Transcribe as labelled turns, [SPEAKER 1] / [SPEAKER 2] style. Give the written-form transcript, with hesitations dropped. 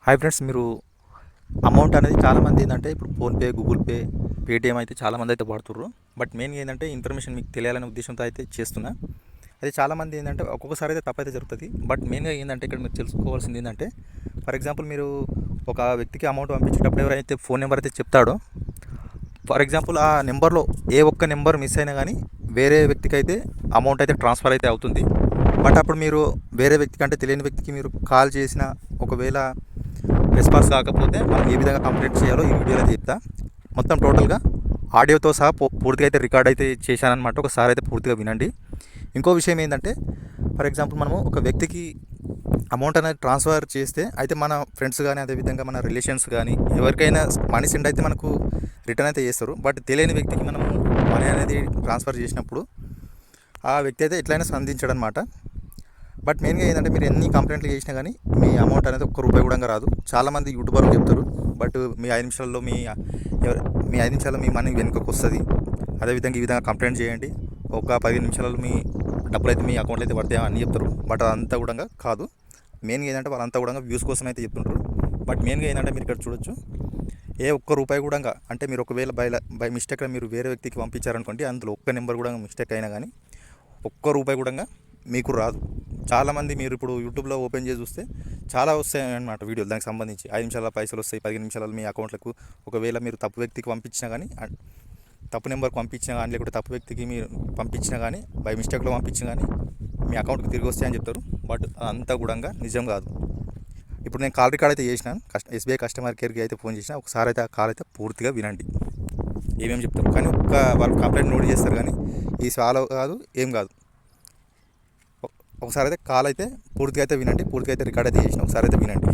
[SPEAKER 1] Hi friends, మీరు amount అనేది చాలామంది ఏంటంటే ఇప్పుడు ఫోన్పే, గూగుల్ పే, పేటీఎం అయితే చాలామంది అయితే వాడుతుర్రు. బట్ మెయిన్గా ఏంటంటే ఇన్ఫర్మేషన్ మీకు తెలియాలనే ఉద్దేశంతో అయితే చేస్తున్నా. అయితే చాలామంది ఏంటంటే ఒక్కొక్కసారి అయితే తప్పైతే జరుగుతుంది. బట్ మెయిన్గా ఏంటంటే ఇక్కడ మీరు తెలుసుకోవాల్సింది ఏంటంటే, ఫర్ ఎగ్జాంపుల్ మీరు ఒక వ్యక్తికి అమౌంట్ పంపించేటప్పుడు ఎవరైతే ఫోన్ నెంబర్ అయితే చెప్తాడో, ఫర్ ఎగ్జాంపుల్ ఆ నెంబర్లో ఏ ఒక్క నెంబర్ మిస్ అయినా కానీ వేరే వ్యక్తికి అయితే అమౌంట్ అయితే ట్రాన్స్ఫర్ అయితే అవుతుంది. బట్ అప్పుడు మీరు వేరే వ్యక్తికి, అంటే తెలియని వ్యక్తికి మీరు కాల్ చేసిన ఒకవేళ రెస్పాన్స్ కాకపోతే మనం ఏ విధంగా కంప్లీట్ చేయాలో ఈ వీడియోలో అయితే చెప్తా. మొత్తం టోటల్గా ఆడియోతో సహా పూర్తిగా అయితే రికార్డ్ అయితే చేశానమాట. ఒకసారి అయితే పూర్తిగా వినండి. ఇంకో విషయం ఏంటంటే, ఫర్ ఎగ్జాంపుల్ మనము ఒక వ్యక్తికి అమౌంట్ అనేది ట్రాన్స్ఫర్ చేస్తే అయితే మన ఫ్రెండ్స్ కానీ, అదేవిధంగా మన రిలేషన్స్ కానీ ఎవరికైనా మనీ సెండ్ అయితే మనకు రిటర్న్ అయితే చేస్తారు. బట్ తెలియని వ్యక్తికి మనము మనీ అనేది ట్రాన్స్ఫర్ చేసినప్పుడు ఆ వ్యక్తి అయితే ఎట్లయినా స్పందించడం అనమాట. బట్ మెయిన్గా ఏంటంటే, మీరు ఎన్ని కంప్లైంట్లు చేసినా కానీ మీ అమౌంట్ అనేది ఒక్క రూపాయి కూడా రాదు. చాలామంది యూట్యూబర్లు చెప్తారు, బట్ మీ 5 నిమిషాల్లో మీ 5 నిమిషాల్లో మీ మనీ వెనుకకు వస్తుంది. అదేవిధంగా ఈ విధంగా కంప్లైంట్ చేయండి, ఒక 15 నిమిషాలలో మీ డబ్బులు అయితే మీ అకౌంట్లో అయితే పడతాయి అని చెప్తారు. బట్ అదంతా కూడా కాదు. మెయిన్గా ఏంటంటే వాళ్ళంతా కూడా వ్యూస్ కోసం అయితే చెప్తుంటారు. బట్ మెయిన్గా ఏంటంటే మీరు ఇక్కడ చూడొచ్చు, ఏ ఒక్క రూపాయి కూడా, అంటే మీరు ఒకవేళ బై మిస్టేక్గా మీరు వేరే వ్యక్తికి పంపించారనుకోండి, అందులో ఒక్క నెంబర్ కూడా మిస్టేక్ అయినా కానీ ఒక్క రూపాయి కూడా మీకు రాదు. చాలామంది మీరు ఇప్పుడు యూట్యూబ్లో ఓపెన్ చేసి చూస్తే చాలా వస్తాయి అన్నమాట వీడియోలు దానికి సంబంధించి. 5 నిమిషాల పైసలు వస్తాయి, 15 నిమిషాలు మీ అకౌంట్లకు. ఒకవేళ మీరు తప్పు వ్యక్తికి పంపించినా కానీ, తప్పు నెంబర్కి పంపించినా కానీ, లేకుంటే తప్పు వ్యక్తికి మీరు పంపించినా కానీ, బై మిస్టేక్లో పంపించినా కానీ మీ అకౌంట్కి తిరిగి వస్తాయని చెప్తారు. బట్ అంతా కూడా నిజం కాదు. ఇప్పుడు నేను కాల్ రికార్డ్ అయితే చేసినాను, ఎస్బీఐ కస్టమర్ కేర్కి అయితే ఫోన్ చేసిన. ఒకసారి అయితే ఆ కాల్ అయితే పూర్తిగా వినండి ఏమేమి చెప్తారు. కానీ వాళ్ళు కంప్లైంట్ నోట్ చేస్తారు కానీ ఈ సాల్వ్ కాదు, ఏం కాదు. ఒకసారి అయితే కాల్ అయితే పూర్తిగా అయితే వినండి, పూర్తిగా అయితే రికార్డ్ అయితే చేసిన. ఒకసారి అయితే వినండి.